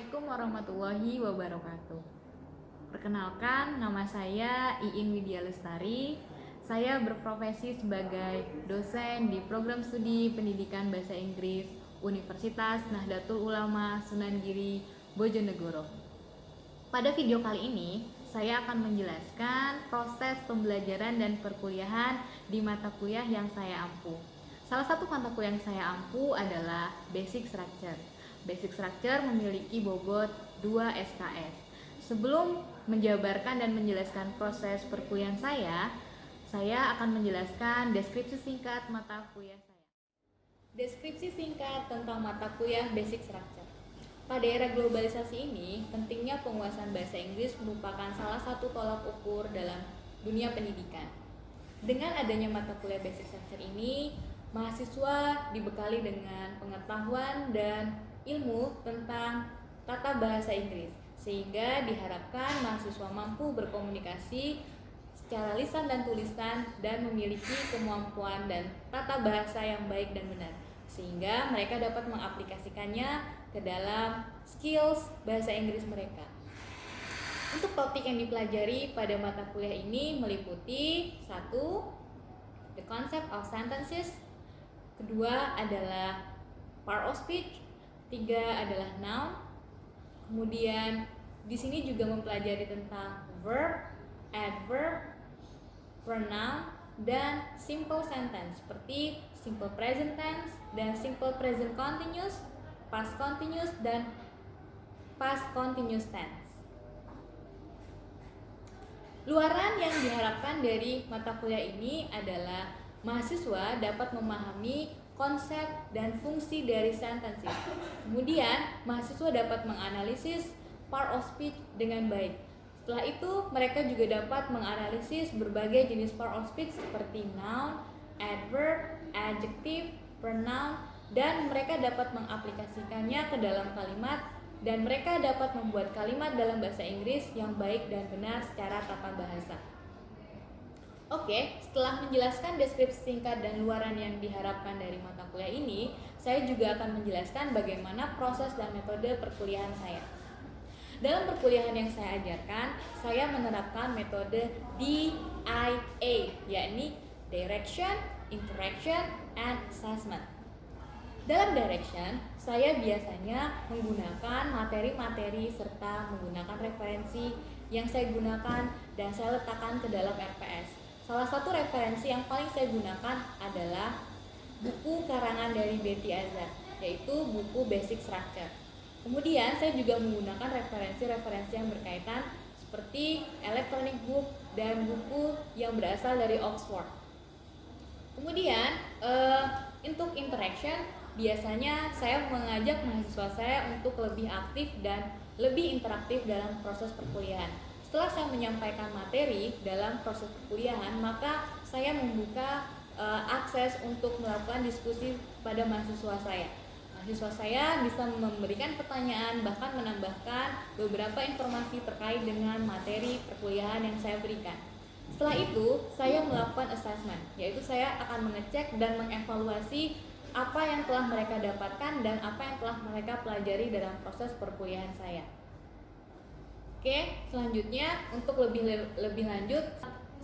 Assalamualaikum warahmatullahi wabarakatuh. Perkenalkan, nama saya Iin Widya Lestari. Saya berprofesi sebagai dosen di program studi pendidikan bahasa Inggris Universitas Nahdlatul Ulama Sunan Giri, Bojonegoro. Pada video kali ini, saya akan menjelaskan proses pembelajaran dan perkuliahan di mata kuliah yang saya ampu. Salah satu mata kuliah yang saya ampu adalah Basic Structure. Basic Structure memiliki bobot 2 SKS. Sebelum menjabarkan dan menjelaskan proses perkuliahan saya akan menjelaskan deskripsi singkat mata kuliah saya. Deskripsi singkat tentang mata kuliah Basic Structure. Pada era globalisasi ini, pentingnya penguasaan bahasa Inggris merupakan salah satu tolak ukur dalam dunia pendidikan. Dengan adanya mata kuliah Basic Structure ini, mahasiswa dibekali dengan pengetahuan dan ilmu tentang tata bahasa Inggris, sehingga diharapkan mahasiswa mampu berkomunikasi secara lisan dan tulisan dan memiliki kemampuan dan tata bahasa yang baik dan benar, sehingga mereka dapat mengaplikasikannya ke dalam skills bahasa Inggris mereka. Untuk topik yang dipelajari pada mata kuliah ini meliputi 1. The concept of sentences. Kedua adalah part of speech. 3 adalah noun. Kemudian di sini juga mempelajari tentang verb, adverb, pronoun, dan simple sentence seperti simple present tense dan simple present continuous, past continuous, dan past continuous tense. Luaran yang diharapkan dari mata kuliah ini adalah mahasiswa dapat memahami konsep dan fungsi dari sentences. Kemudian, mahasiswa dapat menganalisis part of speech dengan baik. Setelah itu, mereka juga dapat menganalisis berbagai jenis part of speech seperti noun, adverb, adjective, pronoun, dan mereka dapat mengaplikasikannya ke dalam kalimat, dan mereka dapat membuat kalimat dalam bahasa Inggris yang baik dan benar secara tata bahasa. Oke, setelah menjelaskan deskripsi singkat dan luaran yang diharapkan dari mata kuliah ini, saya juga akan menjelaskan bagaimana proses dan metode perkuliahan saya. Dalam perkuliahan yang saya ajarkan, saya menerapkan metode DIA, yakni Direction, Interaction, and Assessment. Dalam direction, saya biasanya menggunakan materi-materi serta menggunakan referensi yang saya gunakan dan saya letakkan ke dalam RPS. Salah satu referensi yang paling saya gunakan adalah buku karangan dari Betty Azhar, yaitu buku Basic Structure. Kemudian saya juga menggunakan referensi-referensi yang berkaitan seperti electronic book dan buku yang berasal dari Oxford. Kemudian untuk interaction, biasanya saya mengajak mahasiswa saya untuk lebih aktif dan lebih interaktif dalam proses perkuliahan. Setelah saya menyampaikan materi dalam proses perkuliahan, maka saya membuka akses untuk melakukan diskusi pada mahasiswa saya. Mahasiswa saya bisa memberikan pertanyaan, bahkan menambahkan beberapa informasi terkait dengan materi perkuliahan yang saya berikan. Setelah itu, saya melakukan assessment, yaitu saya akan mengecek dan mengevaluasi apa yang telah mereka dapatkan dan apa yang telah mereka pelajari dalam proses perkuliahan saya. Oke, selanjutnya untuk lebih lanjut,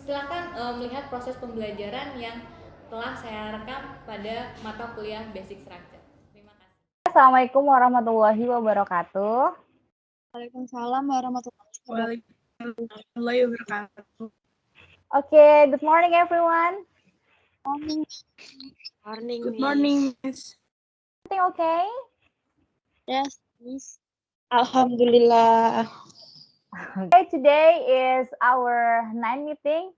silakan melihat proses pembelajaran yang telah saya rekam pada mata kuliah Basic Structure. Terima kasih. Assalamualaikum warahmatullahi wabarakatuh. Waalaikumsalam warahmatullahi wabarakatuh. Okay, good morning everyone. Morning. Good morning, Miss. Everything okay? Yes, Miss. Alhamdulillah. Okay, today is our 9 meeting.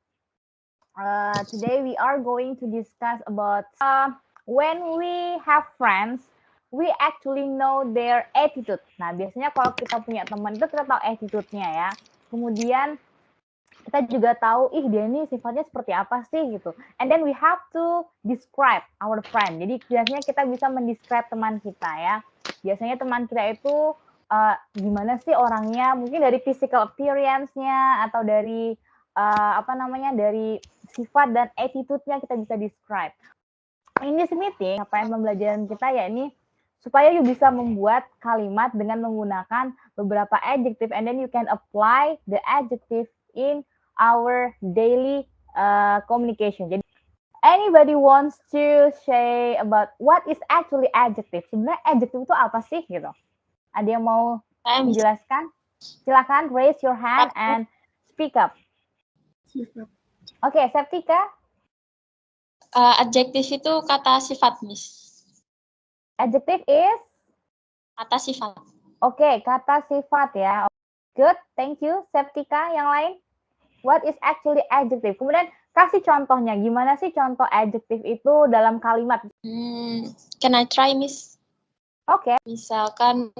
Today we are going to discuss about when we have friends, we actually know their attitude. Nah, biasanya kalau kita punya teman itu kita tahu attitude-nya ya. Kemudian kita juga tahu, dia ini sifatnya seperti apa sih gitu. And then we have to describe our friend. Jadi biasanya kita bisa mendescribe teman kita ya. Biasanya teman kita itu gimana sih orangnya? Mungkin dari physical appearance-nya atau dari dari sifat dan attitude-nya kita bisa describe. In this meeting, pembelajaran kita ya ini supaya you bisa membuat kalimat dengan menggunakan beberapa adjective, and then you can apply the adjective in our daily communication. Jadi anybody wants to say about what is actually adjective? Sebenarnya adjective itu apa sih gitu? Ada yang mau menjelaskan? Silakan raise your hand and speak up. Oke, Septika. Adjektif itu kata sifat, Miss. Adjective is? Kata sifat. Oke, kata sifat ya. Good, thank you. Septika, yang lain? What is actually adjective? Kemudian kasih contohnya. Gimana sih contoh adjective itu dalam kalimat? Can I try, Miss? Oke. Misalkan,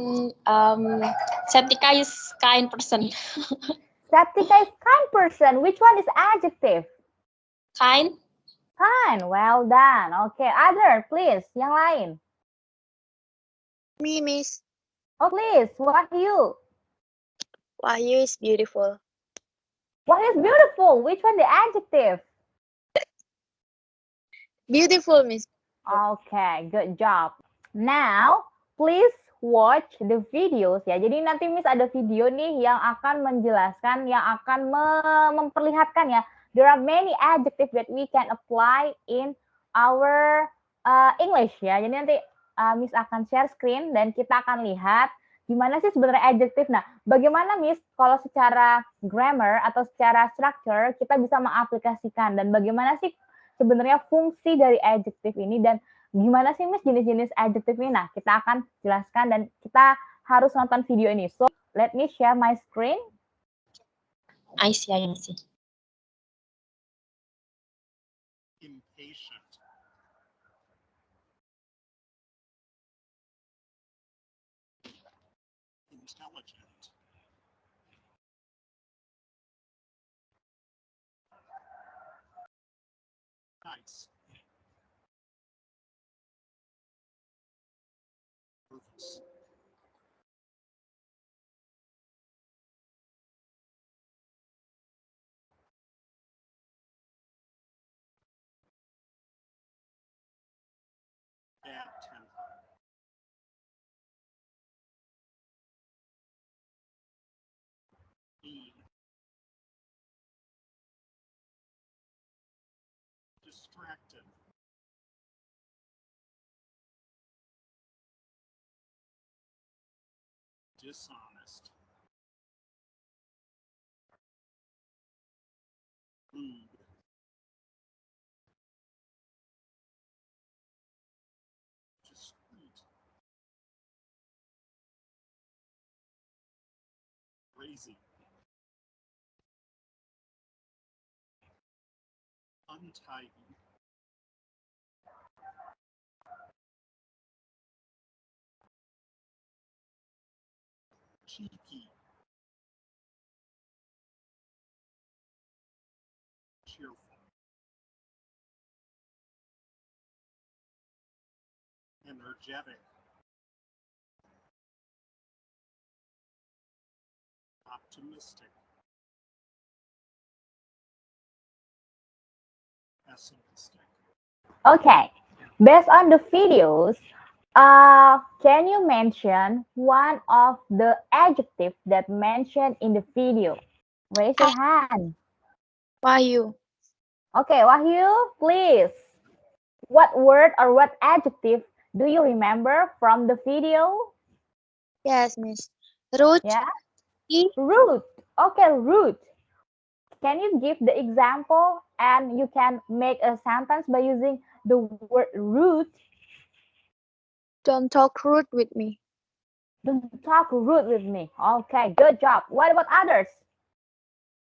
Septika is kind person. Septika is kind person. Which one is adjective? Kind. Kind. Well done. Okay. Other, please. Yang lain. Me, Miss. Oh, please. Wahyu. Wahyu is beautiful. Wahyu is beautiful. Which one the adjective? Beautiful, Miss. Okay. Good job. Now, please watch the videos ya. Jadi nanti Miss ada video nih yang akan menjelaskan, yang akan memperlihatkan ya. There are many adjectives that we can apply in our English ya. Jadi nanti Miss akan share screen dan kita akan lihat gimana sih sebenarnya adjective. Nah, bagaimana Miss kalau secara grammar atau secara structure kita bisa mengaplikasikan dan bagaimana sih sebenarnya fungsi dari adjective ini dan gimana sih Miss jenis-jenis adjective ini? Nah, kita akan jelaskan dan kita harus nonton video ini. So, let me share my screen. I see. Impatient. Intelligent. Nice. Nervous. Bad temper. Mean. Distracted. Dishonest. Rude. Discreet. Crazy. Untidy. Cheeky. Cheerful. Energetic. Optimistic. Pessimistic. Okay, based on the videos, can you mention one of the adjectives that mentioned in the video? Raise your hand. Wahyu. Okay, Wahyu, please. What word or what adjective do you remember from the video? Yes, Miss. Rude. Yeah, E. rude. Okay, rude. Can you give the example and you can make a sentence by using the word rude? Don't talk rude with me. Don't talk rude with me. Okay, good job. What about others?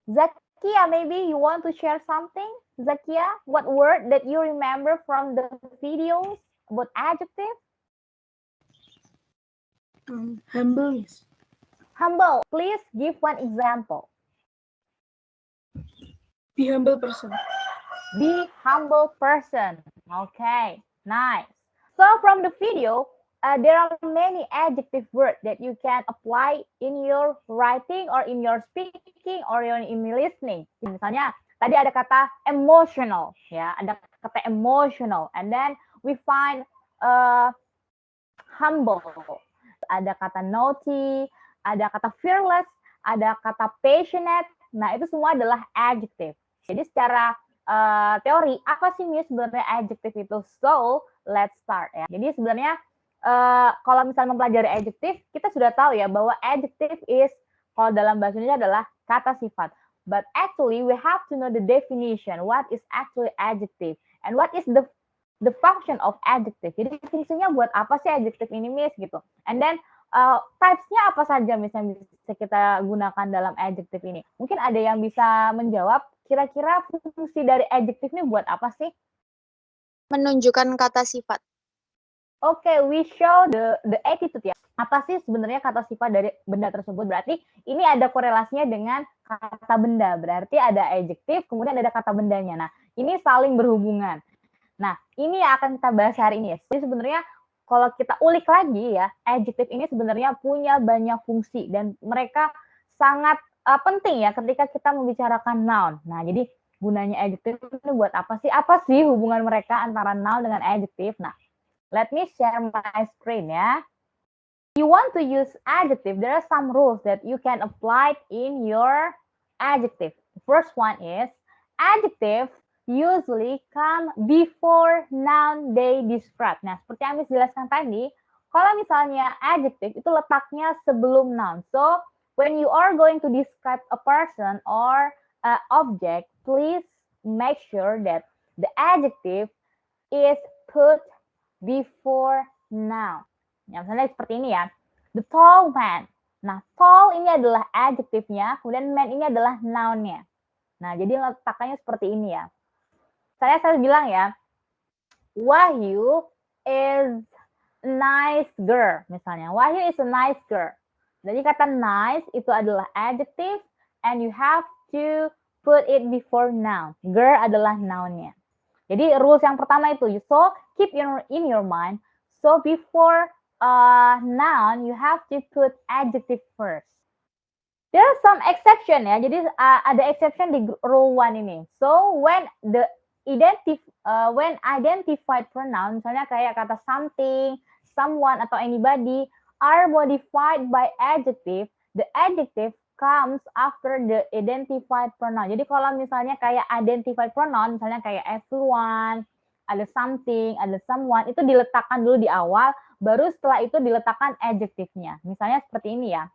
Zakia, maybe you want to share something? Zakia, what word that you remember from the videos about adjective? Humble, Miss. Humble. Please give one example. Be humble person. Be humble person. Okay, nice. So from the video, there are many adjective words that you can apply in your writing or in your speaking or in listening. Misalnya, tadi ada kata emotional, ya, ada kata emotional, and then we find humble, ada kata naughty, ada kata fearless, ada kata passionate. Nah, itu semua adalah adjective. Jadi secara teori, apa sih Miss sebenarnya adjective itu? So, let's start ya. Jadi sebenarnya kalau misalnya mempelajari adjective, kita sudah tahu ya bahwa adjective is, kalau dalam bahasa Indonesia adalah kata sifat. But actually, we have to know the definition. What is actually adjective? And what is the function of adjective? Jadi fungsinya buat apa sih adjective ini, Miss? Gitu. And then, types-nya apa saja misalnya bisa kita gunakan dalam adjective ini? Mungkin ada yang bisa menjawab, kira-kira fungsi dari adjective ini buat apa sih? Menunjukkan kata sifat. Oke, we show the attitude ya. Apa sih sebenarnya kata sifat dari benda tersebut? Berarti ini ada korelasinya dengan kata benda. Berarti ada adjective, kemudian ada kata bendanya. Nah, ini saling berhubungan. Nah, ini yang akan kita bahas hari ini ya. Jadi sebenarnya kalau kita ulik lagi ya, adjective ini sebenarnya punya banyak fungsi dan mereka sangat penting ya ketika kita membicarakan noun. Nah, jadi gunanya adjective itu buat apa sih? Apa sih hubungan mereka antara noun dengan adjective? Nah, let me share my screen ya. You want to use adjective, there are some rules that you can apply in your adjective. The first one is adjective usually come before noun they describe. Nah, seperti yang Miss jelaskan tadi, kalau misalnya adjective itu letaknya sebelum noun. So, when you are going to describe a person or an object, please make sure that the adjective is put before noun. Ya, misalnya seperti ini ya. The tall man. Nah, tall ini adalah adjektifnya, kemudian man ini adalah noun-nya. Nah, jadi letaknya seperti ini ya. Saya bilang ya, Wahyu is a nice girl, misalnya. Wahyu is a nice girl. Jadi kata nice itu adalah adjective and you have to put it before noun. Girl adalah noun-nya. Jadi rules yang pertama itu, so keep in your mind. So before noun, you have to put adjective first. There are some exception ya. Jadi ada exception di rule 1 ini. So when when identified pronoun, misalnya kayak kata something, someone atau anybody are modified by adjective, the adjective comes after the identified pronoun. Jadi kalau misalnya kayak identified pronoun, misalnya kayak everyone, ada something, ada someone, itu diletakkan dulu di awal, baru setelah itu diletakkan adjektifnya. Misalnya seperti ini ya.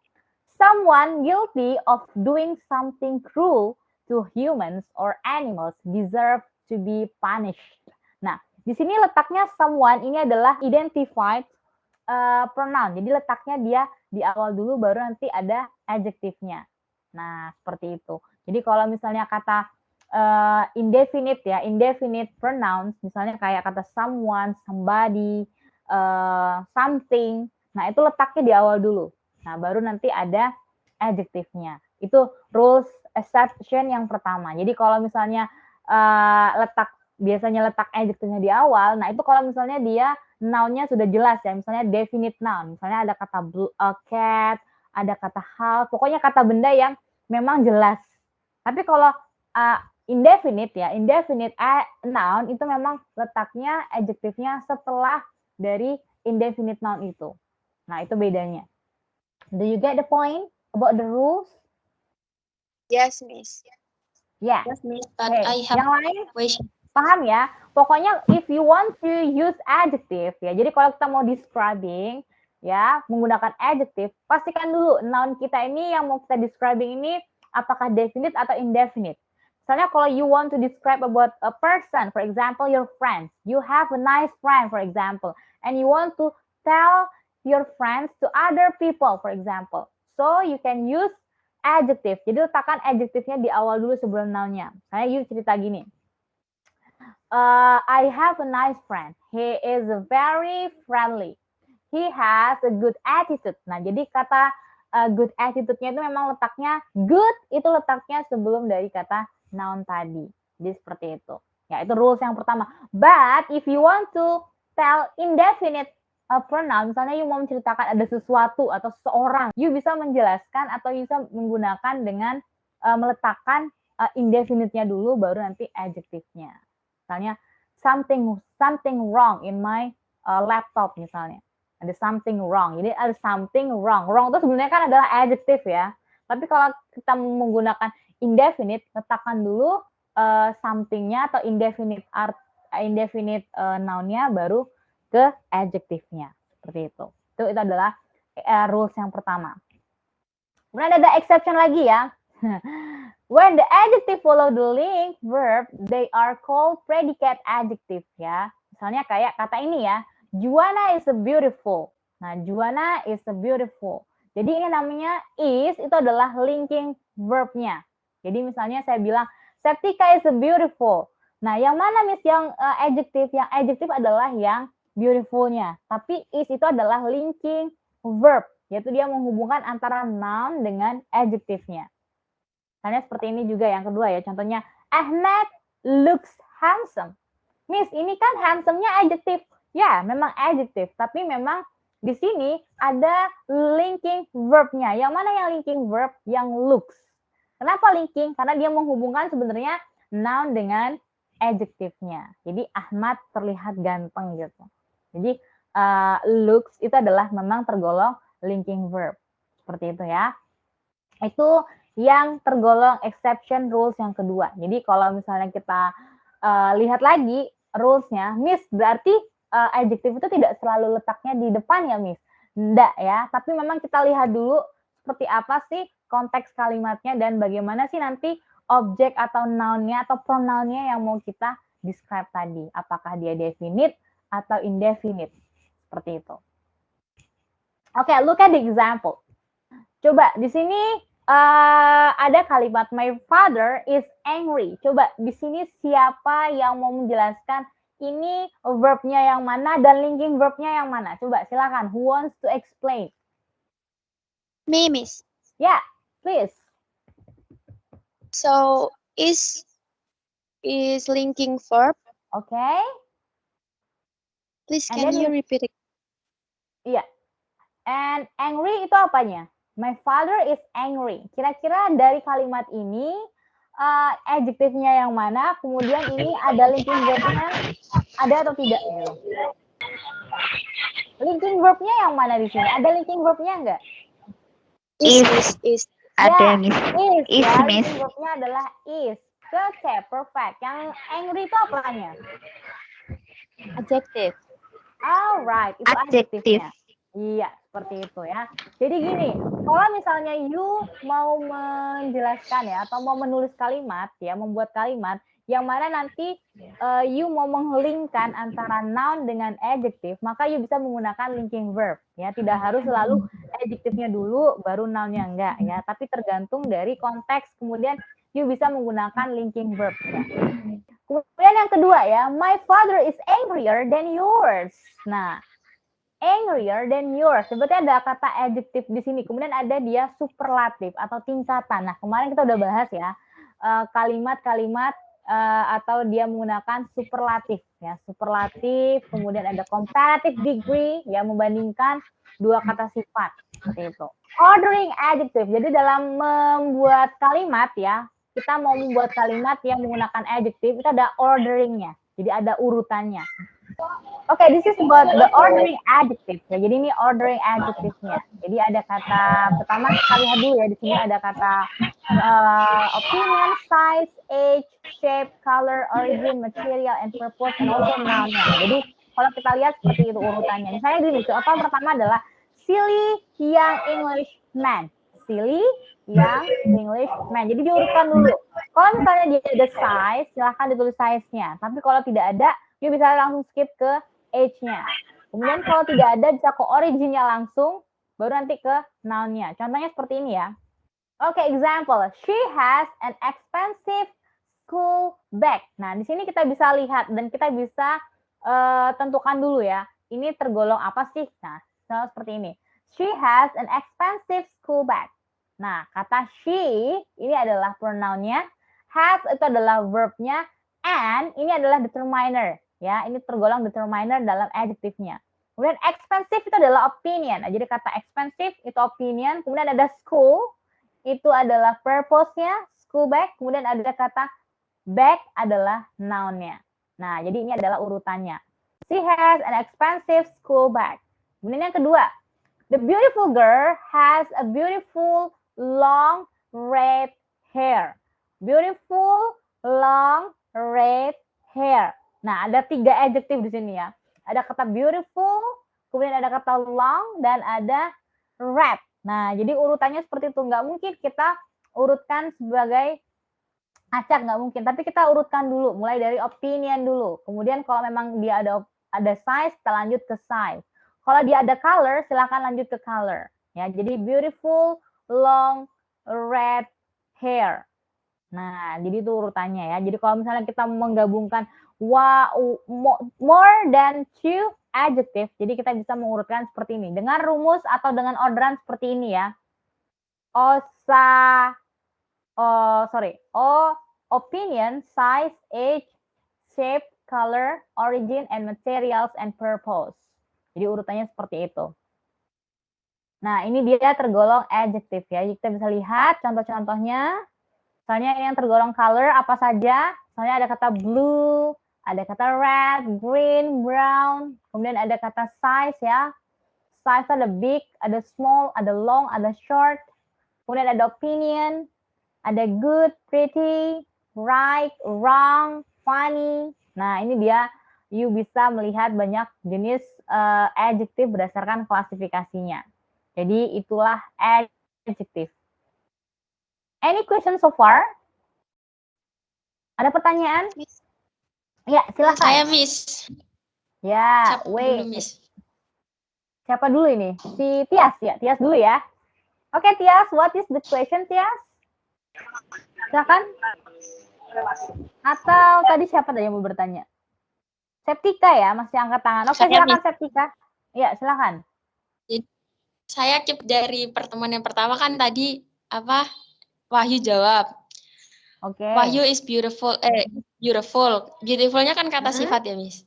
Someone guilty of doing something cruel to humans or animals deserve to be punished. Nah, di sini letaknya someone ini adalah identified pronoun. Jadi letaknya dia di awal dulu baru nanti ada adjektifnya. Nah, seperti itu. Jadi kalau misalnya kata indefinite ya, indefinite pronouns, misalnya kayak kata someone, somebody, something. Nah, itu letaknya di awal dulu. Nah, baru nanti ada adjektifnya. Itu rules exception yang pertama. Jadi kalau misalnya biasanya letak adjektifnya di awal, nah itu kalau misalnya dia noun-nya sudah jelas ya, misalnya definite noun, misalnya ada kata cat, ada kata half, pokoknya kata benda yang memang jelas. Tapi kalau indefinite ya, indefinite noun itu memang letaknya adjektifnya setelah dari indefinite noun itu. Nah, itu bedanya. Do you get the point about the rules? Yes, Miss. Yeah. Yes, Miss. But Okay. I have Yang lain question. paham ya? Pokoknya if you want to use adjective ya. Jadi kalau kita mau describing ya, menggunakan adjective, pastikan dulu noun kita ini yang mau kita describing ini apakah definite atau indefinite. Misalnya kalau you want to describe about a person, for example, your friends. You have a nice friend, for example, and you want to tell your friends to other people, for example. So you can use adjective. Jadi letakkan adjektifnya di awal dulu sebelum noun-nya. Misalnya you cerita gini. I have a nice friend. He is very friendly. He has a good attitude. Nah, jadi kata good attitude-nya itu memang letaknya good itu letaknya sebelum dari kata noun tadi. Jadi seperti itu. Ya, itu rules yang pertama. But if you want to tell indefinite pronoun, misalnya you mau menceritakan ada sesuatu atau seseorang, you bisa menjelaskan atau bisa menggunakan dengan meletakkan indefinite-nya dulu baru nanti adjektifnya. Misalnya something wrong in my laptop misalnya. Ada something wrong. Jadi ada something wrong. Wrong itu sebenarnya kan adalah adjective ya. Tapi kalau kita menggunakan indefinite, letakkan dulu something-nya atau indefinite noun-nya baru ke adjective-nya. Seperti itu. Itu adalah rules yang pertama. Kemudian ada exception lagi ya. When the adjective follow the link verb, they are called predicate adjective ya. Misalnya kayak kata ini ya, Juana is a beautiful. Nah, Juana is a beautiful. Jadi ini namanya is, itu adalah linking verb-nya. Jadi misalnya saya bilang, Septika is a beautiful. Nah, yang mana Miss yang adjective? Yang adjective adalah yang beautiful-nya. Tapi is itu adalah linking verb, yaitu dia menghubungkan antara noun dengan adjective-nya. Misalnya seperti ini juga yang kedua ya, contohnya Ahmad looks handsome. Miss, ini kan handsome-nya adjective. Ya, memang adjective, tapi memang di sini ada linking verb-nya. Yang mana yang linking verb? Yang looks. Kenapa linking? Karena dia menghubungkan sebenarnya noun dengan adjective-nya. Jadi Ahmad terlihat ganteng gitu. Jadi looks itu adalah memang tergolong linking verb. Seperti itu ya. Itu yang tergolong exception rules yang kedua. Jadi kalau misalnya kita lihat lagi rules-nya, Miss, berarti adjective itu tidak selalu letaknya di depan ya, Miss? Enggak ya, tapi memang kita lihat dulu seperti apa sih konteks kalimatnya dan bagaimana sih nanti objek atau noun-nya atau pronoun-nya yang mau kita describe tadi. Apakah dia definite atau indefinite. Seperti itu. Oke, look at the example. Coba di sini ada kalimat my father is angry. Coba di sini siapa yang mau menjelaskan ini verbnya yang mana dan linking verbnya yang mana? Coba silakan. Who wants to explain? Me, Miss. Yeah, please. So is linking verb. Okay. Please And can then you repeat it? Iya. And angry itu apanya? My father is angry. Kira-kira dari kalimat ini adjective-nya yang mana? Kemudian ini ada linking verb-nya ada atau tidak? Linking verb-nya yang mana di sini? Ada linking verb-nya enggak? Is. Ada, Miss. Is ya, Miss. linking verb-nya adalah is. Oke, perfect. Yang angry itu apanya? Adjective. Alright, itu Adjective. adjective-nya. Iya, seperti itu ya. Jadi gini, kalau misalnya you mau menjelaskan ya, atau mau menulis kalimat ya, membuat kalimat, yang mana nanti you mau mengelingkan antara noun dengan adjective, maka you bisa menggunakan linking verb ya. Tidak harus selalu adjective-nya dulu, baru noun-nya enggak ya. Tapi tergantung dari konteks, kemudian you bisa menggunakan linking verb-nya. Kemudian yang kedua ya, my father is angrier than yours. Nah, angrier than yours. Sebetulnya ada kata adjective di sini. Kemudian ada dia superlatif atau tingkatan. Nah, kemarin kita udah bahas ya kalimat-kalimat atau dia menggunakan superlatif ya. Superlatif, kemudian ada comparative degree yang membandingkan dua kata sifat seperti itu. Ordering adjective. Jadi dalam membuat kalimat ya, kita mau membuat kalimat yang menggunakan adjective, itu ada orderingnya. Jadi ada urutannya. Oke, this is about the ordering adjective. Ya, jadi ini ordering adjective-nya. Jadi ada kata pertama kita lihat dulu ya, di sini ada kata opinion, size, age, shape, color, origin, material, and purpose, and also noun-nya. Jadi kalau kita lihat seperti itu urutannya. Misalnya gini, jawaban pertama adalah silly young English man. Silly young English man. Jadi diurutkan dulu. Kalau misalnya dia ada size, silahkan ditulis size-nya. Tapi kalau tidak ada, you bisa langsung skip ke age-nya. Kemudian kalau tidak ada, bisa ke origin-nya langsung, baru nanti ke noun-nya. Contohnya seperti ini ya. Oke, example. She has an expensive school bag. Nah, di sini kita bisa lihat dan kita bisa tentukan dulu ya. Ini tergolong apa sih? Nah, seperti ini. She has an expensive school bag. Nah, kata she ini adalah pronoun-nya. Has itu adalah verb-nya. And ini adalah determiner. Ya, ini tergolong determiner dalam adjective-nya. Kemudian expensive itu adalah opinion. Nah, jadi kata expensive itu opinion. Kemudian ada school, itu adalah purpose-nya, school bag. Kemudian ada kata bag adalah noun-nya. Nah, jadi ini adalah urutannya. She has an expensive school bag. Kemudian yang kedua, the beautiful girl has a beautiful long red hair. Beautiful long red hair. Nah, ada 3 adjektif di sini ya. Ada kata beautiful, kemudian ada kata long, dan ada red. Nah, jadi urutannya seperti itu. Nggak mungkin kita urutkan sebagai acak, nggak mungkin. Tapi kita urutkan dulu, mulai dari opinion dulu. Kemudian kalau memang dia ada size, kita lanjut ke size. Kalau dia ada color, silakan lanjut ke color. Ya, jadi beautiful long red hair. Nah, jadi itu urutannya ya. Jadi kalau misalnya kita menggabungkan more than 2 adjective, jadi kita bisa mengurutkan seperti ini. Dengan rumus atau dengan orderan seperti ini ya. Opinion, size, age, shape, color, origin, and materials and purpose. Jadi urutannya seperti itu. Nah, ini dia tergolong adjective ya. Jadi kita bisa lihat contoh-contohnya. Misalnya ini yang tergolong color apa saja? Misalnya ada kata blue, ada kata red, green, brown. Kemudian ada kata size ya. Size ada big, ada small, ada long, ada short. Kemudian ada opinion, ada good, pretty, right, wrong, funny. Nah, ini dia, you bisa melihat banyak jenis adjective berdasarkan klasifikasinya. Jadi itulah adjective. Any question so far? Ada pertanyaan? Miss. Ya, silakan. Saya Miss. Ya, Siapa dulu, wait. Miss? Siapa dulu ini? Si Tias ya, Tias dulu ya. Oke, Tias, what is the question, Tias? Silakan. Atau tadi siapa tadi yang mau bertanya? Septika ya, masih angkat tangan. Oke, Saya, silakan Miss. Septika. Ya, silakan. Saya keep dari pertemuan yang pertama kan tadi apa? Wahyu jawab. Oke. Wahyu is beautiful. Beautiful. Beautifulnya kan kata sifat ya, Miss.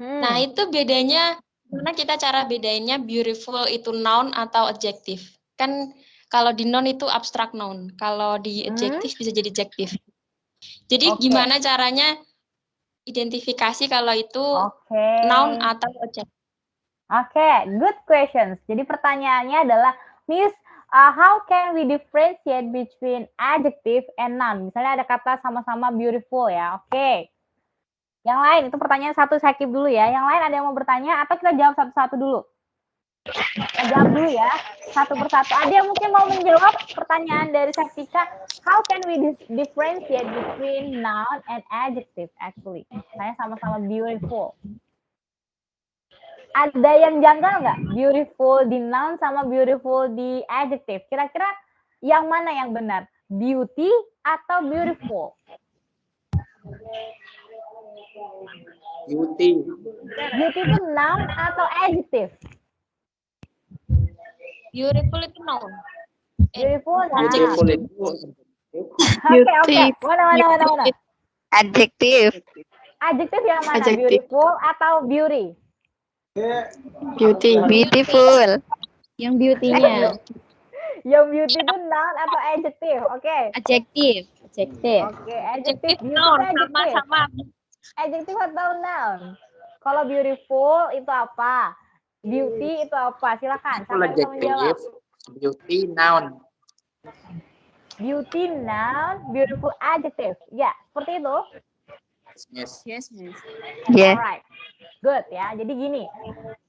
Nah, itu bedanya, gimana kita cara bedainnya beautiful itu noun atau adjective? Kan kalau di noun itu abstract noun, kalau di adjective bisa jadi adjective. Jadi Oke. gimana caranya identifikasi kalau itu Oke. noun atau adjective? Oke, good questions. Jadi pertanyaannya adalah, Miss, how can we differentiate between adjective and noun? Misalnya ada kata sama-sama beautiful ya, oke. Yang lain, itu pertanyaan satu saya keep dulu ya. Yang lain ada yang mau bertanya atau kita jawab satu-satu dulu? Kita jawab dulu ya, satu persatu. Ada yang mungkin mau menjawab pertanyaan dari Septika, how can we differentiate between noun and adjective actually? Saya sama-sama beautiful. Ada yang janggal nggak? Beautiful di noun sama beautiful di adjective. Kira-kira yang mana yang benar? Beauty atau beautiful? Beauty. Beauty itu noun atau adjective? Beautiful itu noun. Beautiful noun. Beautiful itu Oke. Mana? Adjective. Adjective yang mana? Adjective. Beautiful atau beauty? Beauty. Beautiful. Yang beauty-nya. Yang beauty itu noun atau adjective? Oke. Adjektif. Oke, adjective beauty Noun itu adjective. sama-sama. Adjective atau noun? Kalau beautiful itu apa? Beauty itu apa? Silakan. Siapa yang bisa menjawab? beauty noun. Beauty noun, beautiful adjective. Ya, seperti itu. Yes. Yeah. Alright. Good ya. Jadi gini,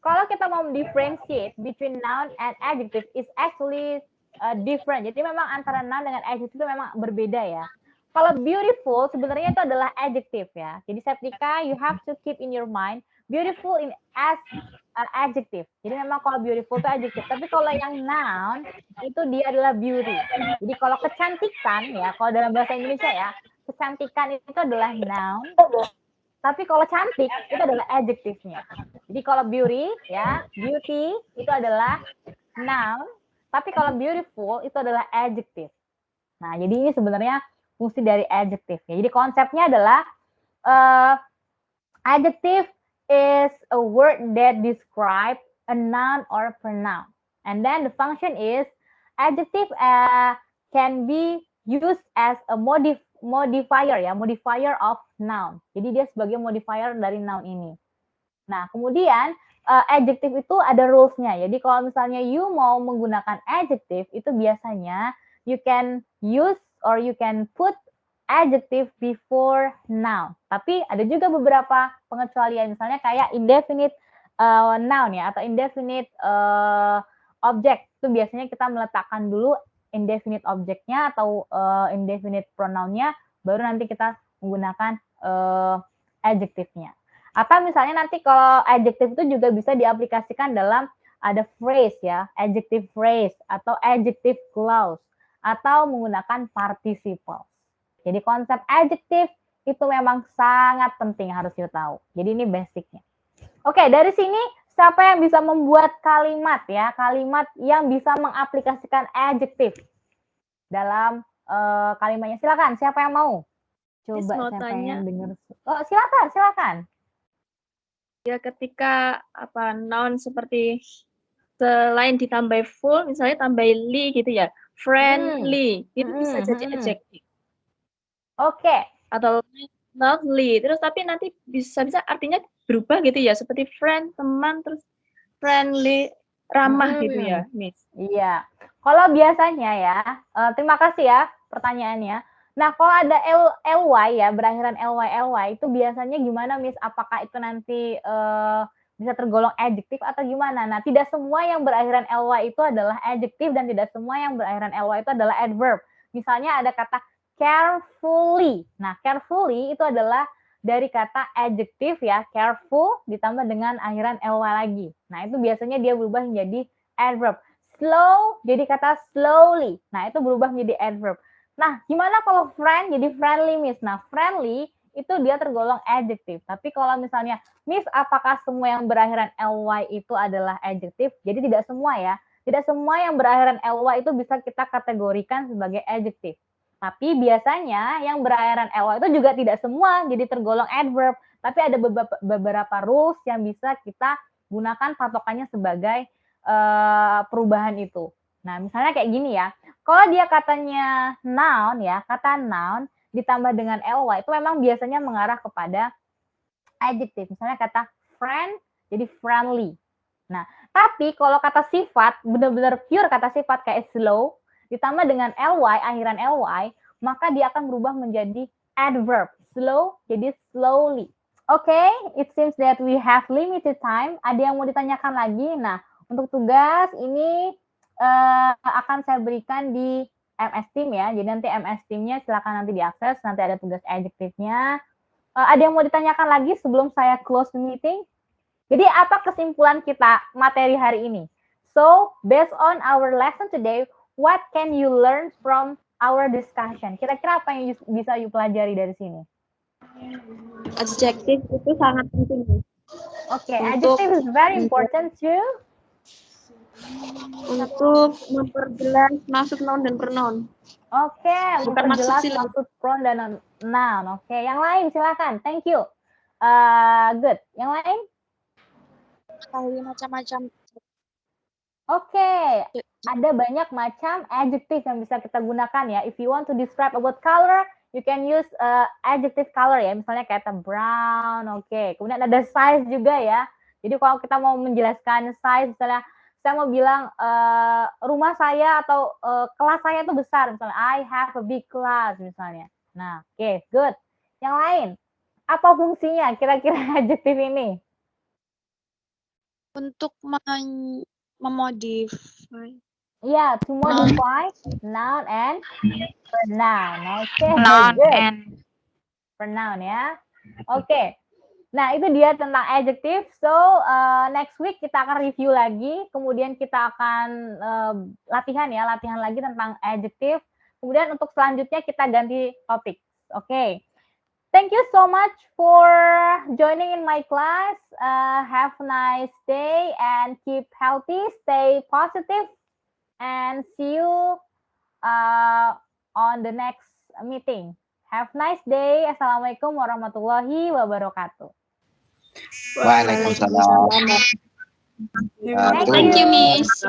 kalau kita mau differentiate between noun and adjective is actually different. Jadi memang antara noun dengan adjective itu memang berbeda ya. Kalau beautiful sebenarnya itu adalah adjective ya. Jadi Septika, you have to keep in your mind beautiful in as adjective. Jadi memang kalau beautiful itu adjective. Tapi kalau yang noun itu dia adalah beauty. Jadi kalau kecantikan ya, kalau dalam bahasa Indonesia ya, kecantikan itu adalah noun. Tapi kalau cantik itu adalah adjective-nya. Jadi kalau beauty ya, beauty itu adalah noun. Tapi kalau beautiful itu adalah adjective. Nah, jadi ini sebenarnya fungsi dari adjective. Jadi konsepnya adalah adjective is a word that describe a noun or pronoun. And then the function is adjective can be used as a modifier ya, modifier of noun. Jadi dia sebagai modifier dari noun ini. Nah, kemudian adjective itu ada rules-nya. Jadi kalau misalnya you mau menggunakan adjective itu biasanya you can use or you can put adjective before noun. Tapi ada juga beberapa pengecualian, misalnya kayak indefinite noun ya, atau indefinite object. Itu biasanya kita meletakkan dulu indefinite objeknya atau indefinite pronounnya, baru nanti kita menggunakan adjective-nya. Atau misalnya nanti kalau adjective itu juga bisa diaplikasikan dalam ada phrase ya, adjective phrase atau adjective clause atau menggunakan participle. Jadi konsep adjective itu memang sangat penting harus kita tahu. Jadi ini basicnya. Oke, dari sini siapa yang bisa membuat kalimat ya, kalimat yang bisa mengaplikasikan adjective dalam kalimatnya? Silakan, siapa yang mau? Coba Mau saya tanya. pengen dengar. Oh, silakan. Ya ketika noun seperti selain ditambah full, misalnya tambah li gitu ya, friendly, itu bisa jadi adjective. Oke. Atau lovely, terus tapi nanti bisa artinya berubah gitu ya, seperti friend, teman, terus friendly, ramah gitu ya, Miss. Iya. Kalau biasanya ya, terima kasih ya pertanyaannya. Nah, kalau ada ly ya, berakhiran ly itu biasanya gimana, Miss? Apakah itu nanti bisa tergolong adjektif atau gimana? Nah, tidak semua yang berakhiran ly itu adalah adjektif dan tidak semua yang berakhiran ly itu adalah adverb. Misalnya ada kata carefully. Nah, carefully itu adalah dari kata adjektif ya, careful ditambah dengan akhiran ly lagi. Nah, itu biasanya dia berubah menjadi adverb. Slow jadi kata slowly. Nah, itu berubah menjadi adverb. Nah, gimana kalau friend jadi friendly, Miss? Nah, friendly itu dia tergolong adjektif. Tapi kalau misalnya, Miss, apakah semua yang berakhiran ly itu adalah adjektif? Jadi tidak semua ya. Tidak semua yang berakhiran ly itu bisa kita kategorikan sebagai adjektif. Tapi biasanya yang berakhiran ly itu juga tidak semua jadi tergolong adverb. Tapi ada beberapa rules yang bisa kita gunakan patokannya sebagai perubahan itu. Nah, misalnya kayak gini ya. Kalau dia katanya noun ya, kata noun ditambah dengan ly itu memang biasanya mengarah kepada adjektif. Misalnya kata friend jadi friendly. Nah, tapi kalau kata sifat, benar-benar pure kata sifat kayak slow, ditambah dengan ly, akhiran ly, maka dia akan berubah menjadi adverb. Slow jadi slowly. Oke, it seems that we have limited time. Ada yang mau ditanyakan lagi? Nah, untuk tugas ini akan saya berikan di MS Team ya. Jadi nanti MS Team-nya silakan nanti diakses. Nanti ada tugas adjektifnya. Ada yang mau ditanyakan lagi sebelum saya close the meeting? Jadi apa kesimpulan kita materi hari ini? So, based on our lesson today, what can you learn from our discussion? Kira-kira apa yang bisa you pelajari dari sini? Adjektif itu sangat penting. Oke, adjective is very important too. Untuk memperjelas maksud noun dan pronoun. Oke, Bukan memperjelas maksud maksud pronoun dan noun. Oke, yang lain silakan. Thank you. Good. Yang lain? Macam-macam. Oke, ada banyak macam adjective yang bisa kita gunakan ya. If you want to describe about color, you can use adjective color ya. Misalnya kayak brown, oke. Kemudian ada size juga ya. Jadi kalau kita mau menjelaskan size, misalnya saya mau bilang rumah saya atau kelas saya itu besar, misalnya I have a big class misalnya. Nah, oke, good. Yang lain, apa fungsinya kira-kira adjektif ini? Untuk memodify. Yeah, to modify noun and pronoun. Oke, Noun good. and Pronoun ya. Oke. Nah, itu dia tentang adjective. So, next week kita akan review lagi. Kemudian kita akan latihan lagi tentang adjective. Kemudian untuk selanjutnya kita ganti topik. Oke. Thank you so much for joining in my class. Have a nice day and keep healthy, stay positive, and see you on the next meeting. Have a nice day. Assalamualaikum warahmatullahi wabarakatuh. Waalaikumsalam. Thank you, Miss.